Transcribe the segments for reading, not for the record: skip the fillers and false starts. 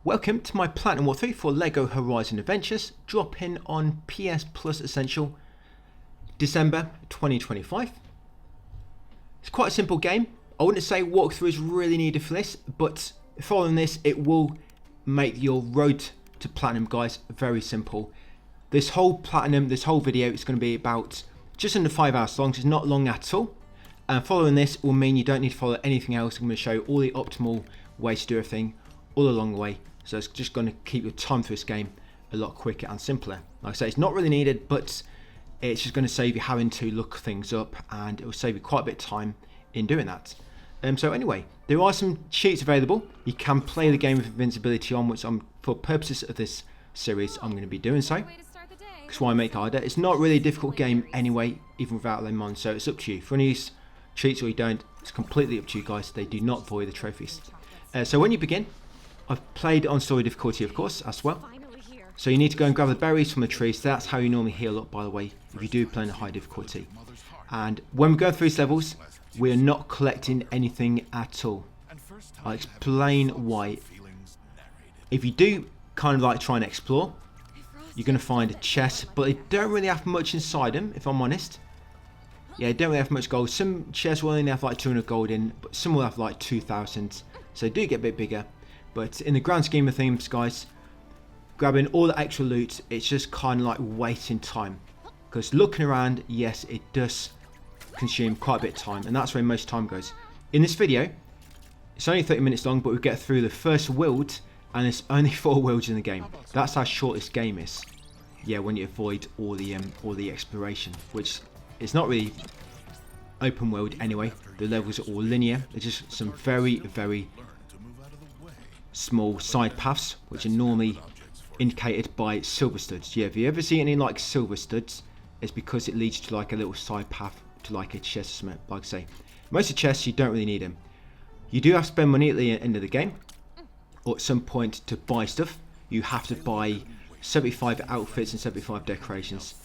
Welcome to my Platinum walkthrough for Lego Horizon Adventures, dropping on PS Plus Essential December 2025. It's quite a simple game. I wouldn't say walkthrough is really needed for this, but following this it will make your road to Platinum, guys, very simple. This whole video is going to be about just under 5 hours long, so it's not long at all. And following this will mean you don't need to follow anything else. I'm going to show you all the optimal ways to do everything all along the way. So it's just going to keep your time through this game a lot quicker and simpler. Like I say, it's not really needed, but it's just going to save you having to look things up, and it will save you quite a bit of time in doing that. So anyway, there are some cheats available. You can play the game with invincibility on, which for purposes of this series, I'm going to be doing so. Because why make it harder? It's not really a difficult game anyway, even without them on, so it's up to you. For any cheats or you don't, it's completely up to you guys. They do not void the trophies. So when you begin, I've played on story difficulty, of course, as well. So you need to go and grab the berries from the trees. That's how you normally heal up, by the way, if you do play on a high difficulty. And when we go through these levels, we are not collecting anything at all. I'll explain why. If you do kind of like try and explore, you're going to find a chest, but they don't really have much inside them, if I'm honest. Yeah, they don't really have much gold. Some chests will only have like 200 gold in, but some will have like 2,000. So they do get a bit bigger. But in the grand scheme of things, guys, grabbing all the extra loot, it's just kind of like wasting time. Because looking around, yes, it does consume quite a bit of time, and that's where most time goes. In this video, it's only 30 minutes long, but we get through the first world, and there's only 4 worlds in the game. That's how short this game is. Yeah, when you avoid all the exploration, which is not really open world anyway. The levels are all linear. There's just some very, very small side paths, which are normally indicated by silver studs. Yeah, if you ever see any like silver studs, it's because it leads to like a little side path to like a chest or something. Like I say, most of the chests you don't really need them. You do have to spend money at the end of the game, or at some point to buy stuff. You have to buy 75 outfits and 75 decorations.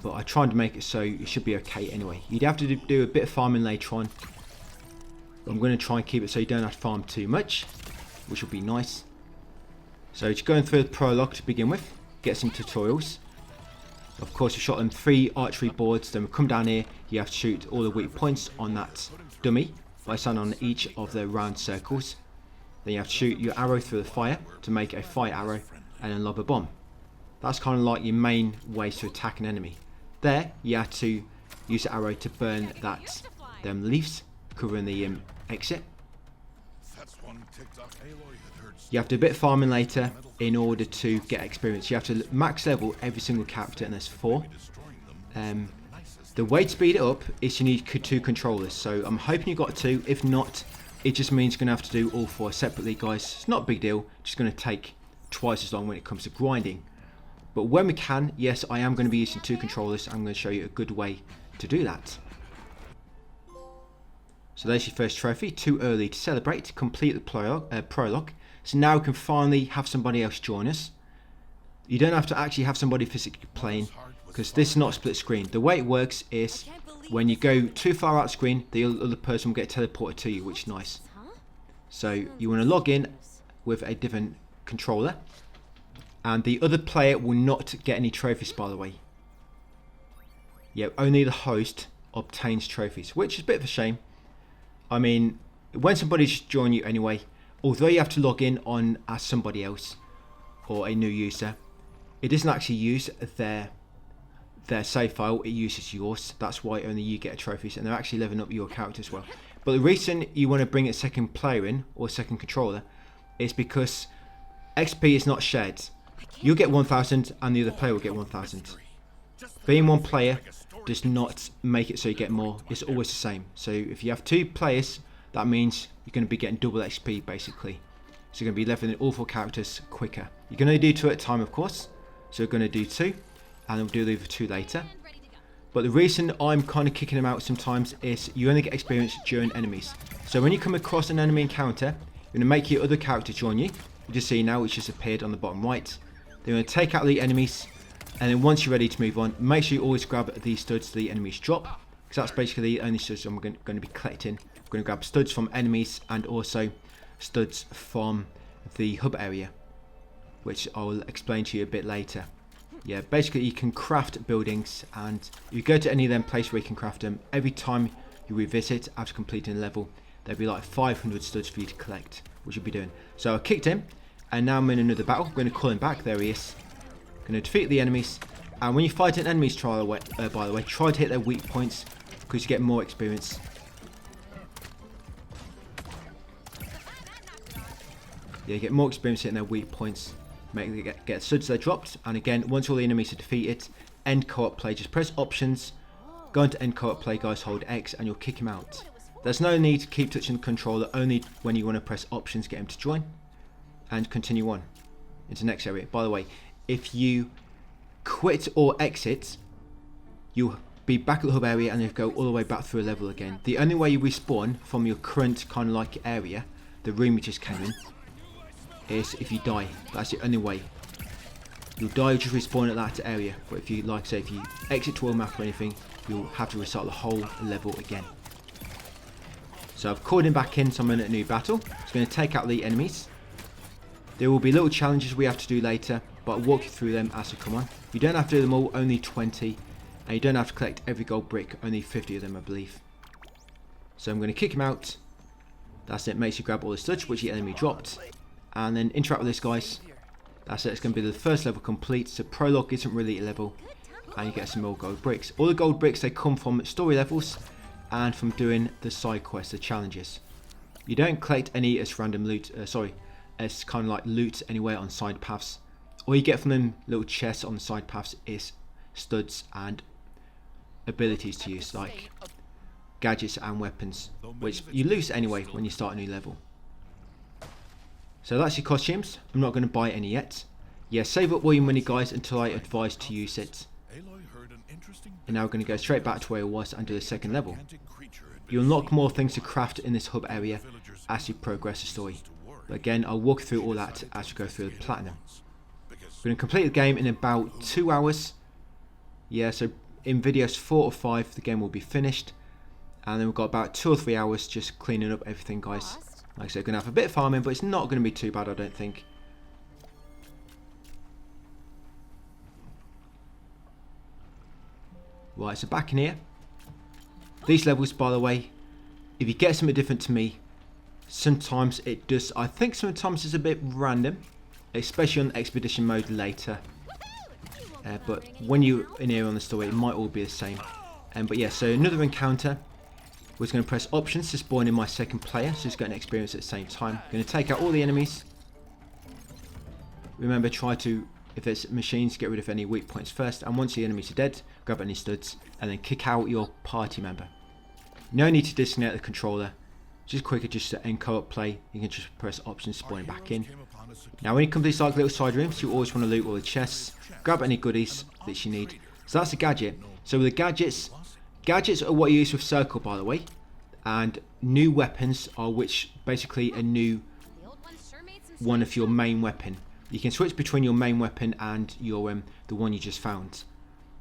But I tried to make it so it should be okay anyway. You'd have to do a bit of farming later on. I'm going to try and keep it so you don't have to farm too much, which will be nice. So just going through the prologue to begin with, get some tutorials. Of course, we shot them 3 archery boards. Then we come down here, you have to shoot all the weak points on that dummy by standing on each of the round circles. Then you have to shoot your arrow through the fire to make a fire arrow, and then lob a bomb. That's kind of like your main ways to attack an enemy. There, you have to use the arrow to burn them leaves covering the exit. You have to do a bit of farming later in order to get experience. You have to max level every single character, and there's 4. The way to speed it up is you need 2 controllers. So I'm hoping you got 2. If not, it just means you're going to have to do all 4 separately, guys. It's not a big deal. Just going to take twice as long when it comes to grinding. But when we can, yes, I am going to be using 2 controllers. I'm going to show you a good way to do that. So there's your first trophy. Too early to celebrate. Complete the prologue. So now we can finally have somebody else join us. You don't have to actually have somebody physically playing, because this is not split screen. The way it works is when you go too far out of screen, the other person will get teleported to you, which is nice. So you want to log in with a different controller. And the other player will not get any trophies, by the way. Yeah, only the host obtains trophies, which is a bit of a shame. I mean, when somebody's join you anyway, although you have to log in on as somebody else or a new user, it doesn't actually use their save file, it uses yours. That's why only you get trophies, and they're actually leveling up your character as well. But the reason you want to bring a second player in, or second controller, is because XP is not shared. You'll get 1,000 and the other player will get 1,000. Being one player does not make it so you get more. It's always the same. So if you have 2 players, that means you're going to be getting double XP basically. So you're going to be leveling all 4 characters quicker. You can only do 2 at a time, of course. So we're going to do 2, and we'll do the other 2 later. But the reason I'm kind of kicking them out sometimes is you only get experience during enemies. So when you come across an enemy encounter, you're going to make your other character join you. You just see now, which just appeared on the bottom right. They're going to take out the enemies, and then once you're ready to move on, make sure you always grab the studs the enemies drop, because that's basically the only studs I'm going to be collecting. I'm going to grab studs from enemies and also studs from the hub area. which I'll explain to you a bit later. Yeah, basically you can craft buildings, and if you go to any of them places where you can craft them, every time you revisit after completing a level, there'll be like 500 studs for you to collect, which you'll be doing. So I kicked him, and now I'm in another battle. I'm going to call him back. There he is. I'm going to defeat the enemies. And when you fight an enemy's by the way, try to hit their weak points, because you get more experience. Yeah, you get more experience hitting their weak points. Make them get studs they dropped. And again, once all the enemies are defeated, end co-op play. Just press options, go into end co-op play, guys, hold X, and you'll kick him out. There's no need to keep touching the controller, only when you want to press options, get him to join, and continue on into the next area. By the way, if you quit or exit, you'll be back at the hub area and you'll go all the way back through a level again. The only way you respawn from your current kind of like area, the room you just came in, is if you die. That's the only way. You'll die, you'll just respawn at that area. But if you, like say, if you exit to a map or anything, you'll have to restart the whole level again. So I've called him back in, so I'm in a new battle. It's going to take out the enemies. There will be little challenges we have to do later, but I'll walk you through them as they come on. You don't have to do them all, only 20. And you don't have to collect every gold brick, only 50 of them I believe. So I'm going to kick him out. That's it, makes you grab all the studs which the enemy dropped. And then interact with this, guys. That's it, it's going to be the first level complete. So prologue isn't really a level, and you get some more gold bricks. All the gold bricks, they come from story levels and from doing the side quests, the challenges. You don't collect any as random loot, as kind of like loot anywhere on side paths. All you get from them little chests on the side paths is studs and abilities to use, like gadgets and weapons, which you lose anyway when you start a new level. So that's your costumes. I'm not going to buy any yet. Yeah, save up all your money, guys, until I advise to use it. And now we're going to go straight back to where I was and do the second level. You unlock more things to craft in this hub area as you progress the story. But again, I'll walk through all that as we go through the platinum. We're going to complete the game in about 2 hours. Yeah, so in videos 4 or 5, the game will be finished. And then we've got about 2 or 3 hours just cleaning up everything, guys. Like I said, we're going to have a bit of farming, but it's not going to be too bad, I don't think. Right, so back in here. These levels, by the way, if you get something different to me, sometimes it does, I think sometimes it's a bit random, especially on expedition mode later. But when you're in here on the story, it might all be the same. But yeah, so another encounter. We're going to press options to spawn in my second player, so he's getting experience at the same time. Going to take out all the enemies. Remember, try to, if there's machines, get rid of any weak points first. And once the enemies are dead, grab any studs and then kick out your party member. No need to disconnect the controller. Just quicker, just to end co-op play. You can just press options, spawn it back in. Now, when you come to these like little side rooms, you always want to loot all the chests. Grab any goodies that you need. So that's a gadget. So with the gadgets are what you use with circle, by the way, and new weapons are which basically a new one of your main weapon. You can switch between your main weapon and your the one you just found,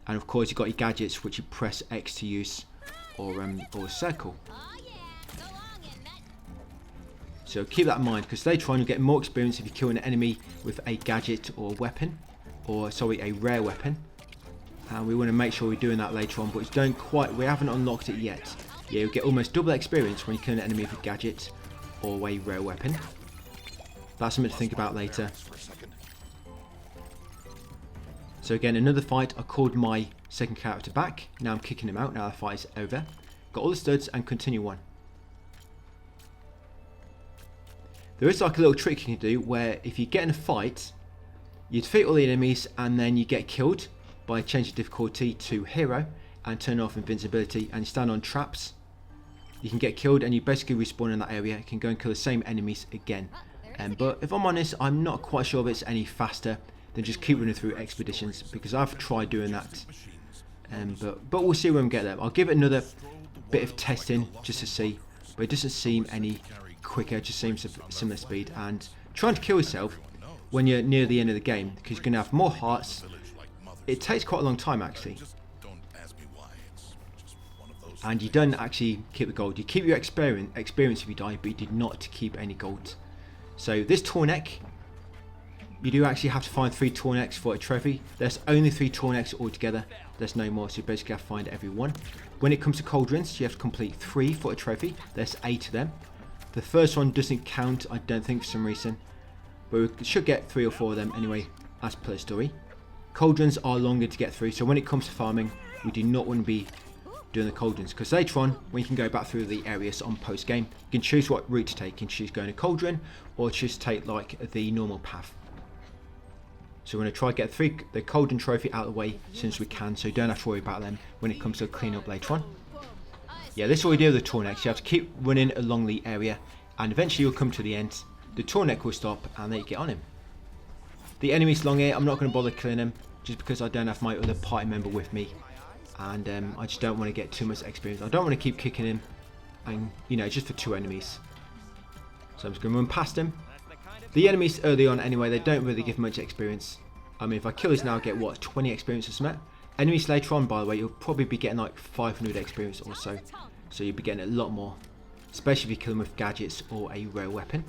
and of course you've got your gadgets which you press X to use, or circle. So keep that in mind, because later on you'll get more experience if you kill an enemy with a gadget or weapon, or sorry, a rare weapon. And we want to make sure we're doing that later on, but we haven't unlocked it yet. Yeah, you'll get almost double experience when you kill an enemy with a gadget or a rare weapon. That's something to think about later. So again, another fight. I called my second character back. Now I'm kicking him out. Now the fight is over. Got all the studs and continue on. There is like a little trick you can do where if you get in a fight, you defeat all the enemies and then you get killed by changing difficulty to hero and turn off invincibility, and you stand on traps. You can get killed and you basically respawn in that area. You can go and kill the same enemies again. But if I'm honest, I'm not quite sure if it's any faster than just keep running through expeditions, because I've tried doing that. But we'll see when we get there. I'll give it another bit of testing just to see, but it doesn't seem any quicker. It just seems a similar speed. And trying to kill yourself when you're near the end of the game, because you're going to have more hearts. It takes quite a long time actually, and you don't actually keep the gold. You keep your experience if you die, but you did not keep any gold. So this tall neck, you do actually have to find 3 Tornecs for a trophy. There's only 3 Tornecs altogether. There's no more, so you basically have to find every one. When it comes to Cauldrons, you have to complete 3 for a trophy. There's 8 of them. The first one doesn't count, I don't think, for some reason. But we should get 3 or 4 of them anyway, as per the story. Cauldrons are longer to get through, so when it comes to farming, we do not want to be doing the Cauldrons, because later on, when you can go back through the areas on post-game, you can choose what route to take. You can choose going to Cauldron, or choose to take like the normal path. So we're going to try to get the Cauldron trophy out of the way as soon as we can, so you don't have to worry about them when it comes to clean up later on. Yeah, this is what we do with the Tornecs. You have to keep running along the area, and eventually you'll come to the end. The Tornec will stop, and then you get on him. The enemies along here, I'm not going to bother killing them, just because I don't have my other party member with me. And I just don't want to get too much experience. I don't want to keep kicking him, and you know, just for 2 enemies. So I'm just going to run past him. The enemies early on anyway, they don't really give much experience. I mean, if I kill this now, I get what, 20 experience or something? Enemies later on, by the way, you'll probably be getting like 500 experience or so. So you'll be getting a lot more, especially if you kill them with gadgets or a rare weapon.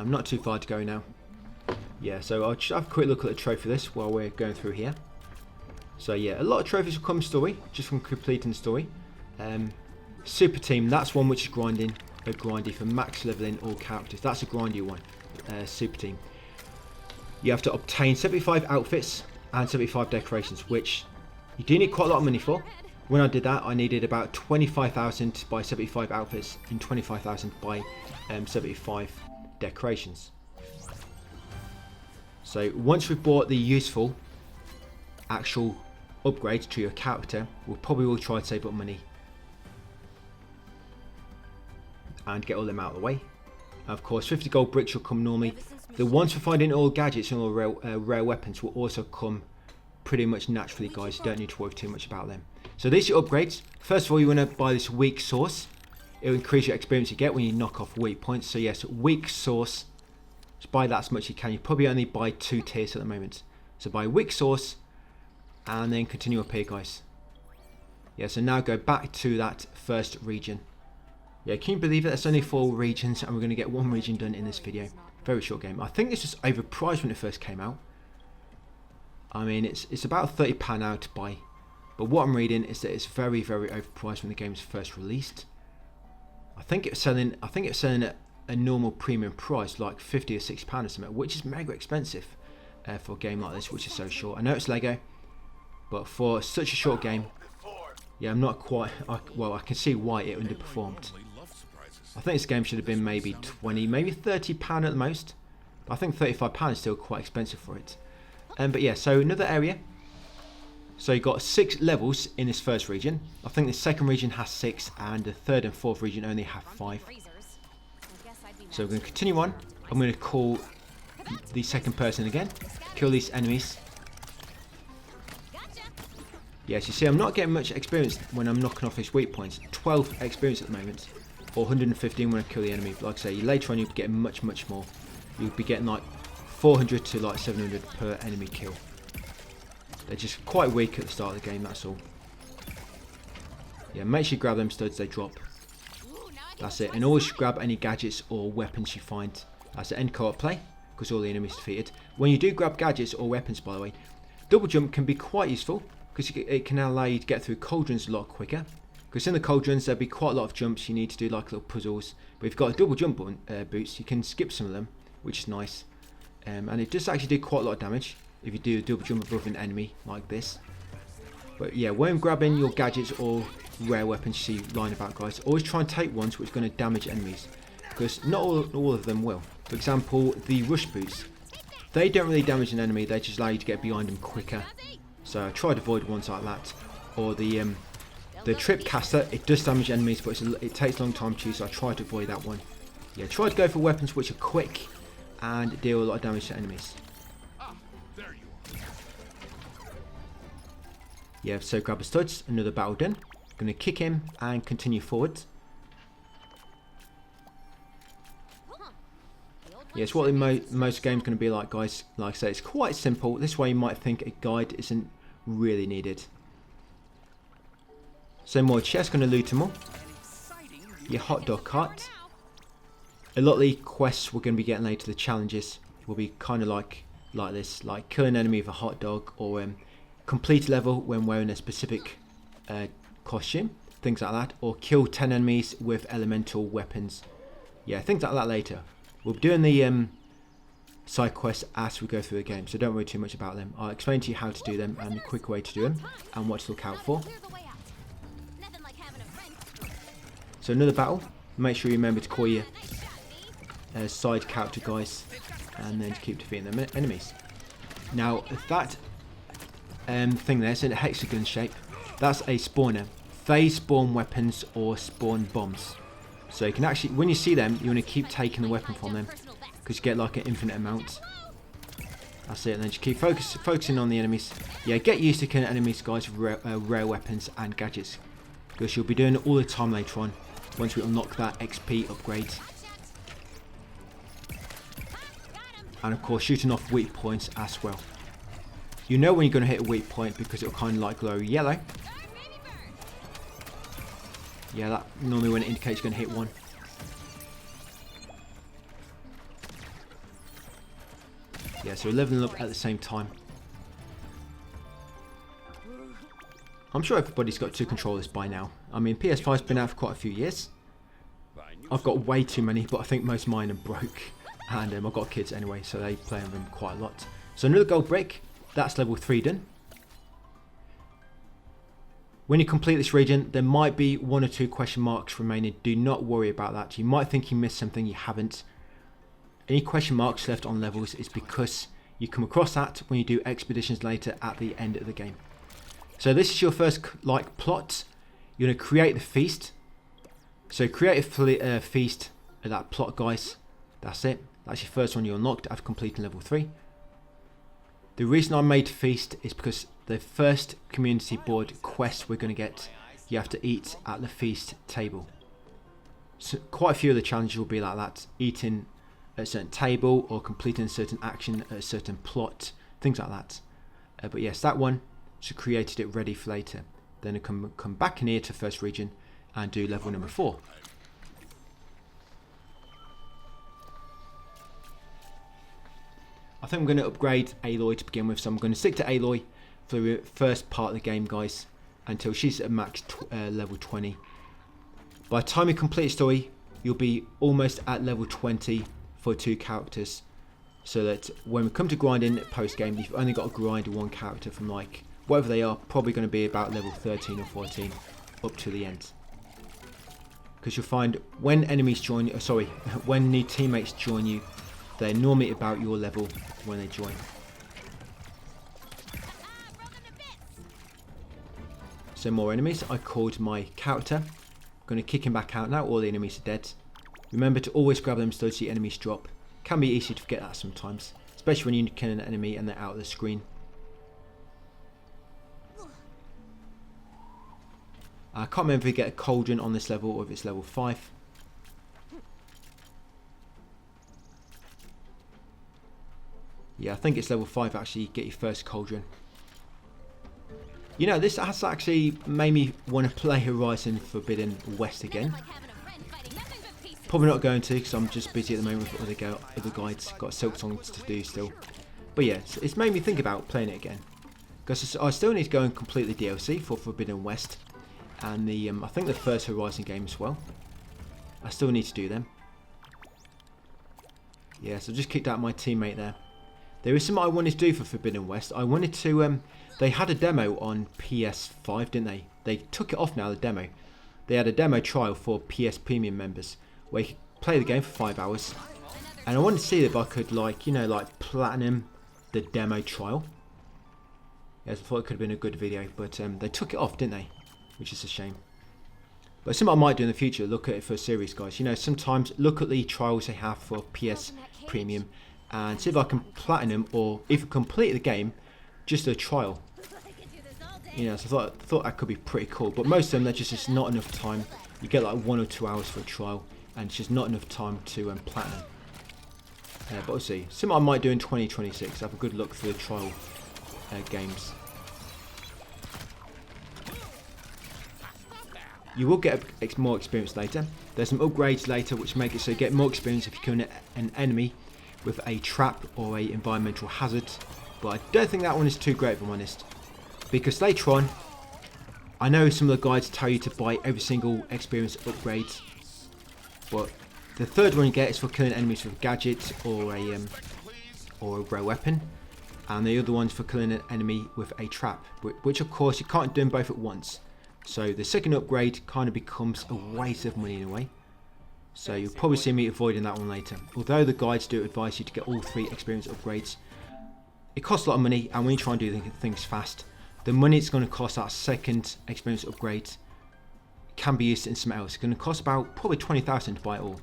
Not too far to go now. Yeah, so I'll just have a quick look at the trophy for this while we're going through here. So yeah, a lot of trophies will come story, just from completing the story. Super Team, that's one which is grindy for max leveling all characters. That's a grindy one, Super Team. You have to obtain 75 outfits and 75 decorations, which you do need quite a lot of money for. When I did that, I needed about 25,000 to buy 75 outfits and 25,000 to buy 75 decorations. So once we've bought the useful actual upgrades to your character, we'll probably try to save up money and get all them out of the way. Of course, 50 gold bricks will come normally. The ones for finding all gadgets and all rare weapons will also come pretty much naturally, guys. You don't need to worry too much about them. So these are your upgrades. First of all, you want to buy this weak sauce. It will increase your experience you get when you knock off weak points. So yes, weak sauce. Just buy that as much as you can. You probably only buy 2 tiers at the moment. So buy weak sauce and then continue up here, guys. Yeah, so now go back to that first region. Yeah, can you believe it? There's only 4 regions and we're going to get 1 region done in this video. Very short game. I think this was overpriced when it first came out. I mean, it's about £30 now to buy. But what I'm reading is that it's very, very overpriced when the game was first released. I think it's selling at a normal premium price, like £50 or £60 or something, which is mega expensive for a game like this, which is so short. I know it's Lego, but for such a short game, yeah, I'm not quite. Well, I can see why it underperformed. I think this game should have been maybe 20, maybe £30 at the most. But I think £35 is still quite expensive for it. But yeah, so another area. So you've got 6 levels in this first region. I think the second region has 6 and the third and fourth region only have 5. So we're going to continue on. I'm going to call the second person again. Kill these enemies. Yes, you see I'm not getting much experience when I'm knocking off these weak points. 12 experience at the moment. Or 115 when I kill the enemy. But like I say, later on you'll be getting much more. You'll be getting like 400 to like 700 per enemy kill. They're just quite weak at the start of the game, that's all. Yeah, make sure you grab them studs, they drop. That's it. And always grab any gadgets or weapons you find. That's the end co-op play, because all the enemies defeated. When you do grab gadgets or weapons, by the way, double jump can be quite useful, because it can allow you to get through cauldrons a lot quicker. Because in the cauldrons, there'll be quite a lot of jumps. You need to do like little puzzles. But if you've got a double jump boots, you can skip some of them, which is nice. And it does actually do quite a lot of damage if you do a double jump above an enemy like this. But yeah, when grabbing your gadgets or rare weapons you see lying about, guys, always try and take ones which are going to damage enemies, because not all of them will. For example, the rush boots, they don't really damage an enemy, they just allow you to get behind them quicker. So try to avoid ones like that. Or the trip caster, it does damage enemies, but it takes a long time to use, so I try to avoid that one. Yeah, try to go for weapons which are quick and deal a lot of damage to enemies. Yeah, so grab a studs, another battle done. Gonna kick him and continue forward. Yes, what most games going to be like, guys. Like I say, it's quite simple. This way you might think a guide isn't really needed. So more chests, going to loot them all. your hot dog cart. A lot of the quests we're going to be getting later, the challenges, will be kind of like this, like kill an enemy with a hot dog, or complete a level when wearing a specific costume, things like that, or kill 10 enemies with elemental weapons. Yeah, things like that later. We'll be doing the side quests as we go through the game, so don't worry too much about them. I'll explain to you how to do them and a quick way to do them and what to look out for. So another battle, make sure you remember to call your side character guys and then to keep defeating the enemies. Now that thing there is in a hexagon shape, that's a spawner. They spawn weapons or spawn bombs. So you can actually, when you see them, you want to keep taking the weapon from them, because you get like an infinite amount. That's it, and then just keep focusing on the enemies. Yeah, get used to killing enemies, guys, with rare weapons and gadgets, because you'll be doing it all the time later on, once we unlock that XP upgrade. And of course, shooting off weak points as well. You know when you're going to hit a weak point because it'll kind of like glow yellow. Yeah, that normally when it indicates you're going to hit one. Yeah, so we're leveling up at the same time. I'm sure everybody's got 2 controllers by now. I mean, PS5's been out for quite a few years. I've got way too many, but I think most of mine are broke. And I've got kids anyway, so they play on them quite a lot. So another gold break. That's level 3 done. When you complete this region, there might be 1 or 2 question marks remaining. Do not worry about that. You might think you missed something, you haven't. Any question marks left on levels is because you come across that when you do expeditions later at the end of the game. So this is your first plot. You're going to create the feast. So create a feast of that plot, guys. That's it. That's your first one you unlocked after completing level 3. The reason I made feast is because the first community board quest we're going to get, you have to eat at the feast table. So quite a few of the challenges will be like that, eating at a certain table or completing a certain action at a certain plot, things like that. But yes, that one, so created it ready for later. Then I come back in here to first region and do level number 4. I think I'm going to upgrade Aloy to begin with, so I'm going to stick to Aloy for the first part of the game, guys, until she's at max level 20. By the time you complete the story, you'll be almost at level 20 for 2 characters, so that when we come to grinding post-game, you've only got to grind 1 character from like, whatever they are, probably going to be about level 13 or 14 up to the end. Because you'll find when enemies join you, when new teammates join you, they're normally about your level when they join. So more enemies. I called my character. I'm going to kick him back out now. All the enemies are dead. Remember to always grab them studs the enemies drop. Can be easy to forget that sometimes, especially when you kill an enemy and they're out of the screen. I can't remember if you get a Cauldron on this level or if it's level 5. Yeah, I think it's level 5 actually, you get your first Cauldron. You know, this has actually made me want to play Horizon Forbidden West again. Probably not going to, because I'm just busy at the moment with other guides. Got Silk Songs to do still. But yeah, it's made me think about playing it again. Because I still need to go and complete the DLC for Forbidden West. And the I think the first Horizon game as well. I still need to do them. Yeah, so I just kicked out my teammate there. There is something I wanted to do for Forbidden West. I wanted to, they had a demo on PS5, didn't they? They took it off now, the demo. They had a demo trial for PS Premium members, where you could play the game for 5 hours. And I wanted to see if I could, like, you know, like, platinum the demo trial. Yes, I thought it could have been a good video, but they took it off, didn't they? Which is a shame. But something I might do in the future, look at it for a series, guys. You know, sometimes look at the trials they have for PS Premium and see if I can platinum or if complete the game, just a trial. You know, so I thought that could be pretty cool. But most of them, there's just not enough time. You get like 1 or 2 hours for a trial, and it's just not enough time to platinum. But we'll see. Something I might do in 2026. Have a good look through the trial games. You will get more experience later. There's some upgrades later which make it so you get more experience if you kill an enemy with a trap or a environmental hazard. But I don't think that one is too great, if I'm honest. Because later on, I know some of the guides tell you to buy every single experience upgrade. But the third one you get is for killing enemies with a gadget or a rare weapon. And the other one's for killing an enemy with a trap. Which of course you can't do them both at once. So the second upgrade kind of becomes a waste of money in a way. So you'll probably see me avoiding that one later. Although the guides do advise you to get all 3 experience upgrades. It costs a lot of money, and when you try and do things fast, the money it's going to cost that second experience upgrade can be used in something else. It's going to cost about probably 20,000 to buy it all.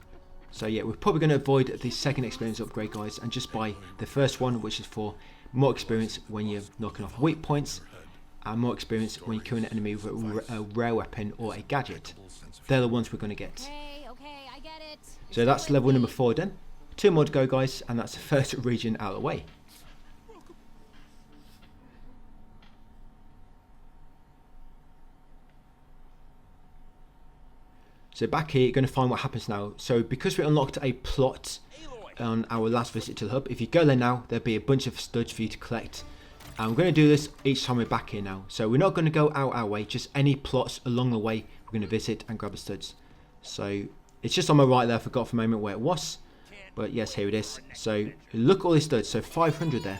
So yeah, we're probably going to avoid the second experience upgrade, guys, and just buy the first one, which is for more experience when you're knocking off weak points, and more experience when you're killing an enemy with a rare weapon or a gadget. They're the ones we're going to get. Okay, I get it. So that's level number 4 done. 2 more to go, guys, and that's the first region out of the way. So back here, you're going to find what happens now. So because we unlocked a plot on our last visit to the hub, if you go there now, there'll be a bunch of studs for you to collect. And we're going to do this each time we're back here now. So we're not going to go out our way, just any plots along the way we're going to visit and grab the studs. So it's just on my right there, I forgot for a moment where it was. But yes, here it is. So look at all these studs, so 500 there.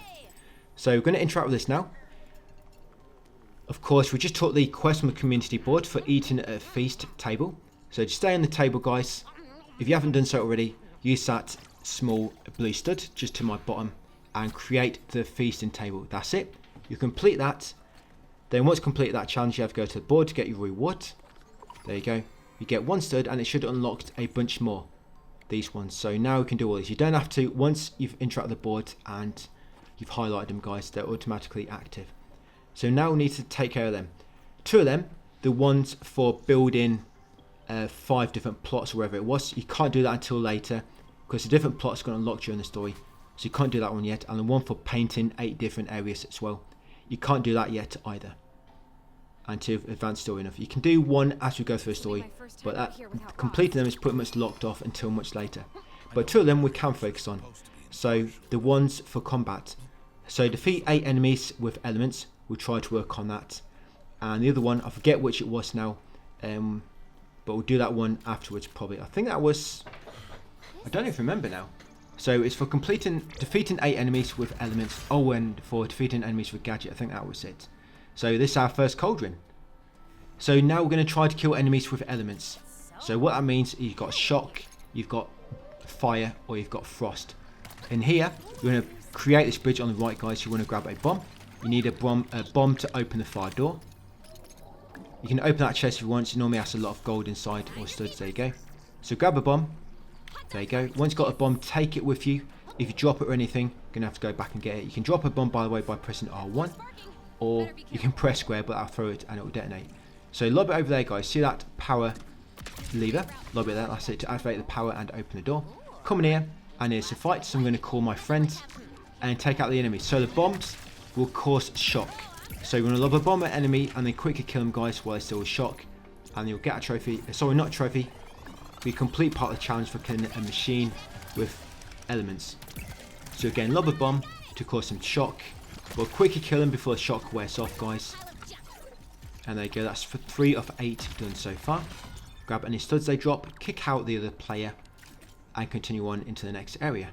So we're going to interact with this now. Of course, we just took the quest from the community board for eating at a feast table. So just stay on the table, guys. If you haven't done so already, use that small blue stud just to my bottom and create the feasting table. That's it. You complete that. Then once you complete that challenge, you have to go to the board to get your reward. There you go. You get 1 stud and it should have unlocked a bunch more. These ones. So now we can do all these. You don't have to, once you've interacted the board and you've highlighted them, guys, they're automatically active. So now we need to take care of them. 2 of them, the ones for building 5 different plots or wherever it was, you can't do that until later because the different plots are going to unlock during the story, so you can't do that one yet. And the one for painting 8 different areas as well, you can't do that yet either until you've advanced story enough. You can do one as we go through the story, but completing them is pretty much locked off until much later. But 2 of them we can focus on. So the ones for combat, so defeat 8 enemies with elements, we'll try to work on that. And the other one, I forget which it was now, but we'll do that one afterwards probably. I think that was, I don't even remember now. So it's for defeating 8 enemies with elements. Oh, and for defeating enemies with gadget. I think that was it. So this is our first cauldron. So now we're going to try to kill enemies with elements. So what that means is you've got shock, you've got fire, or you've got frost. In here, you're going to create this bridge on the right, guys. You want to grab a bomb. You need a bomb to open the fire door. You can open that chest if you want. It normally has a lot of gold inside or studs. There you go. So grab a bomb. There you go. Once you've got a bomb, take it with you. If you drop it or anything, you're going to have to go back and get it. You can drop a bomb, by the way, by pressing R1. Or you can press square, but I'll throw it and it will detonate. So lob it over there, guys. See that power lever? Lob it there. That's it, to activate the power and open the door. Come in here, and here's the fight. So I'm going to call my friends and take out the enemy. So the bombs will cause shock. So you're going to lob a bomb at enemy and then quickly kill them, guys, while they're still in shock. And you'll get a trophy. Sorry, not a trophy. We complete part of the challenge for killing a machine with elements. So again, lob a bomb to cause some shock. We'll quickly kill them before the shock wears off, guys. And there you go. That's for 3 of 8 done so far. Grab any studs they drop, kick out the other player, and continue on into the next area.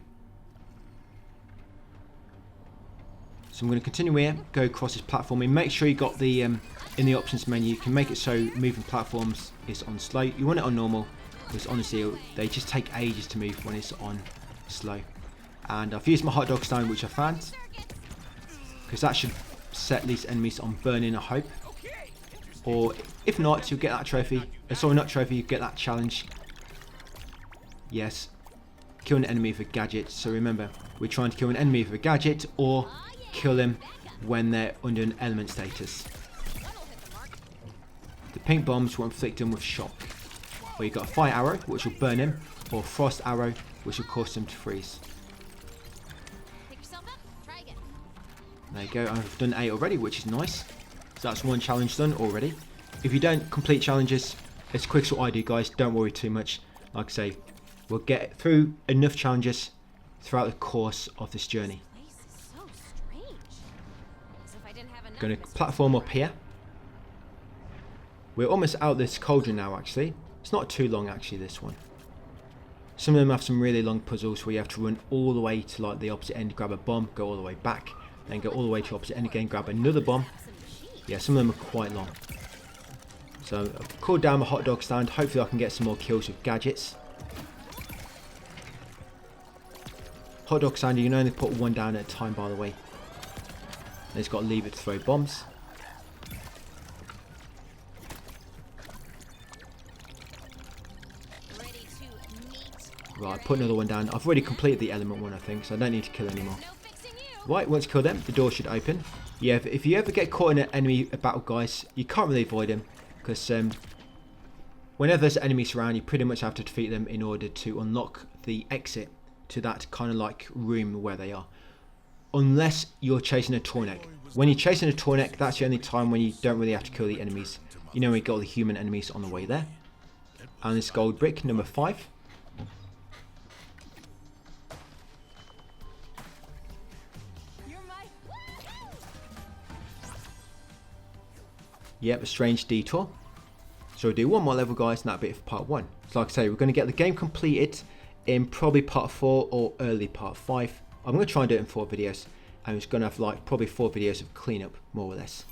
So I'm going to continue here, go across this platform, and make sure you got the in the options menu, you can make it so moving platforms is on slow. You want it on normal, because honestly they just take ages to move when it's on slow. And I've used my hot dog stone, which I found, because that should set these enemies on burning, I hope. Or if not, you'll get that trophy. Sorry, not trophy, you get that challenge. Yes, kill an enemy with a gadget. So remember, we're trying to kill an enemy with a gadget or kill them when they're under an element status. The pink bombs will inflict them with shock. Or you've got a fire arrow, which will burn him, or a frost arrow, which will cause them to freeze. There you go, I've done 8 already, which is nice. So that's 1 challenge done already. If you don't complete challenges, It's a quick sort of idea, guys. Don't worry too much. Like I say, we'll get through enough challenges throughout the course of this journey. Going to platform up here. We're almost out this cauldron now, actually. It's not too long, actually, this one. Some of them have some really long puzzles where you have to run all the way to like the opposite end, grab a bomb, go all the way back, then go all the way to the opposite end again, grab another bomb. Yeah, some of them are quite long. So I've cooled down my hot dog stand. Hopefully I can get some more kills with gadgets. Hot dog stand, you can only put one down at a time, by the way. And it's got to leave it to throw bombs. Right, put another one down. I've already completed the element one, I think, so I don't need to kill anymore. Right, once you kill them, the door should open. Yeah, if you ever get caught in an enemy battle, guys, you can't really avoid them. Because whenever there's enemies around, you pretty much have to defeat them in order to unlock the exit to that kind of like room where they are. Unless you're chasing a Tornek. When you're chasing a Tornek, that's the only time when you don't really have to kill the enemies. You know, we got all the human enemies on the way there. And this gold brick, number 5. Yep, a strange detour. So we'll do one more level, guys, and that'll be it for part 1. So like I say, we're going to get the game completed in probably part 4 or early part 5. I'm going to try and do it in 4 videos. And it's going to have like probably 4 videos of cleanup, more or less.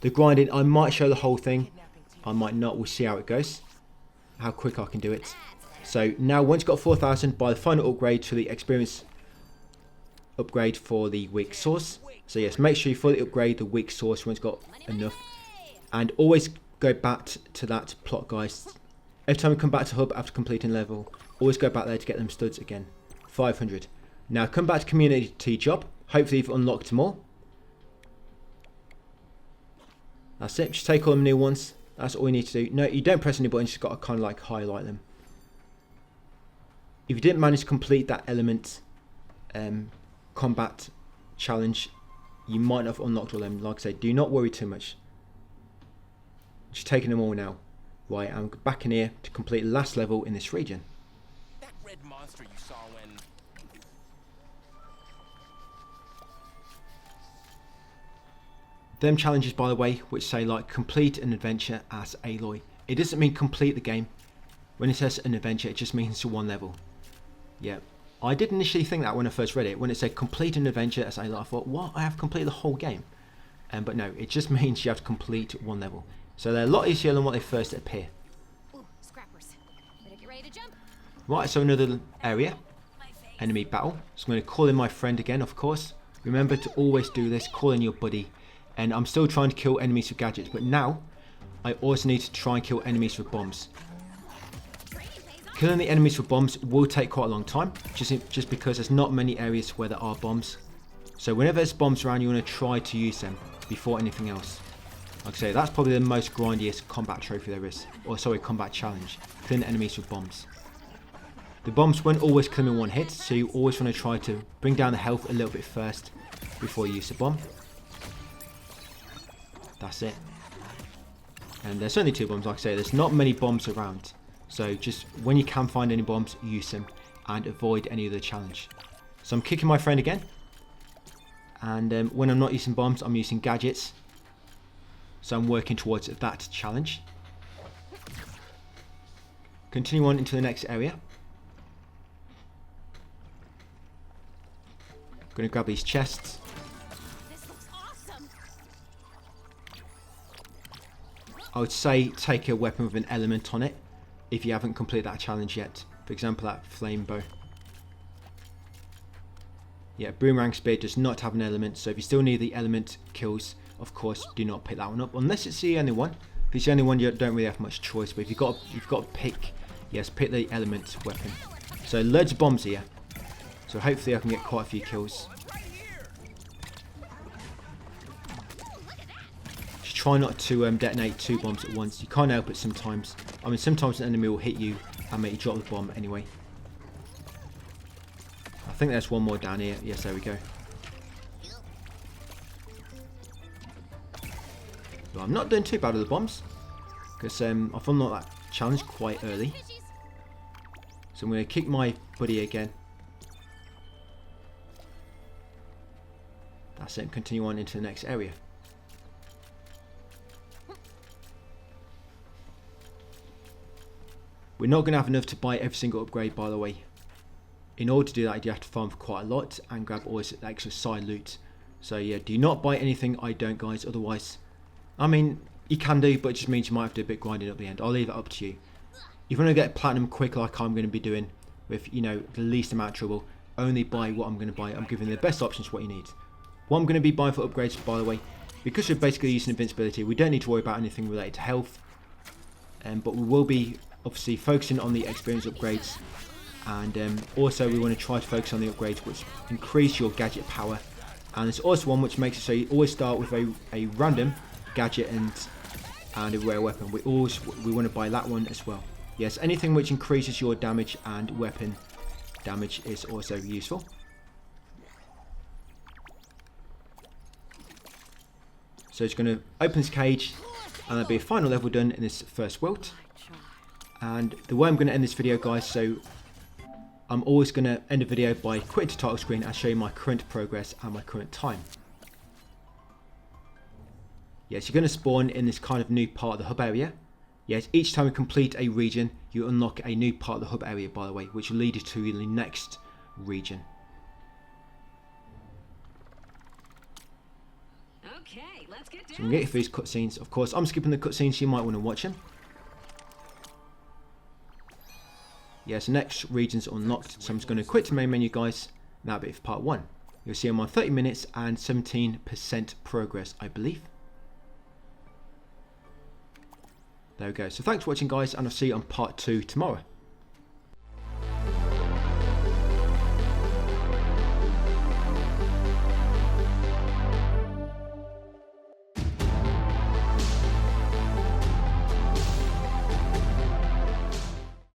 The grinding, I might show the whole thing. I might not. We'll see how it goes. How quick I can do it. So now once you've got 4,000, buy the final upgrade to the experience upgrade for the weak source. So yes, make sure you fully upgrade the weak source once you've got enough. And always go back to that plot, guys. Every time you come back to hub after completing level, always go back there to get them studs again. 500. Now come back to community job. Hopefully you've unlocked them all. That's it. Just take all them new ones. That's all you need to do. No, you don't press any buttons. You've got to kind of like highlight them. If you didn't manage to complete that element combat challenge, you might not have unlocked all them. Like I say, do not worry too much. Just taking them all now. Right, I'm back in here to complete the last level in this region. That red monster you saw when... Them challenges, by the way, which say like complete an adventure as Aloy. It doesn't mean complete the game. When it says an adventure, it just means to one level. Yeah, I did initially think that when I first read it. When it said complete an adventure as Aloy, I thought, what? I have completed the whole game. But no, it just means you have to complete one level. So they're a lot easier than what they first appear. Ooh, scrappers. Better get ready to jump. Right, so another area. Enemy battle. So I'm going to call in my friend again, of course. Remember to always do this. Call in your buddy. And I'm still trying to kill enemies with gadgets. But now, I also need to try and kill enemies with bombs. Killing the enemies with bombs will take quite a long time. Just because there's not many areas where there are bombs. So whenever there's bombs around, you want to try to use them before anything else. Like I say, that's probably the most grindiest combat trophy there is. Or sorry, combat challenge. Killing enemies with bombs. The bombs won't always kill in one hit, so you always want to try to bring down the health a little bit first before you use the bomb. That's it. And there's only 2 bombs, like I say, there's not many bombs around. So just when you can find any bombs, use them and avoid any of the challenge. So I'm kicking my friend again. And when I'm not using bombs, I'm using gadgets. So I'm working towards that challenge. Continue on into the next area. I'm going to grab these chests. This looks awesome. I would say take a weapon with an element on it if you haven't completed that challenge yet. For example, that flame bow. Yeah, boomerang spear does not have an element, so if you still need the element kills, of course, do not pick that one up unless it's the only one. If it's the only one, you don't really have much choice. But if you've got to pick, yes, pick the element weapon. So loads of bombs here. So hopefully I can get quite a few kills. Just try not to detonate 2 bombs at once. You can't help it sometimes. I mean, sometimes an enemy will hit you and make you drop the bomb anyway. I think there's one more down here. Yes, there we go. Well, I'm not doing too bad with the bombs because I've unlocked that challenge quite early. Fishies. So I'm going to kick my buddy again. That's it, and continue on into the next area. We're not going to have enough to buy every single upgrade, by the way. In order to do that, you have to farm for quite a lot and grab all this extra side loot. So yeah, do not buy anything I don't, guys. Otherwise, I mean, you can do, but it just means you might have to do a bit grinding at the end. I'll leave it up to you. If you want to get platinum quick, like I'm going to be doing, with, you know, the least amount of trouble, only buy what I'm going to buy. I'm giving you the best options for what you need. What I'm going to be buying for upgrades, by the way, because we're basically using invincibility, we don't need to worry about anything related to health. But we will be obviously focusing on the experience upgrades, and also we want to try to focus on the upgrades which increase your gadget power. And there's also one which makes it so you always start with a random gadget and a rare weapon. We want to buy that one as well. Yes, anything which increases your damage and weapon damage is also useful. So it's going to open this cage, and there'll be a final level done in this first world. And the way I'm going to end this video, guys, so I'm always going to end a video by quitting to title screen and show you my current progress and my current time. Yes, you're going to spawn in this kind of new part of the hub area. Yes, each time you complete a region, you unlock a new part of the hub area, by the way, which will lead you to the next region. Okay, let's get So I'm going to get you through these cutscenes. Of course, I'm skipping the cutscenes, so you might want to watch them. Yes, next region's unlocked, so I'm just going to quit the main menu, guys. And that'll be it for part 1. You'll see I'm on 30 minutes and 17% progress, I believe. There we go. So thanks for watching, guys, and I'll see you on part 2 tomorrow.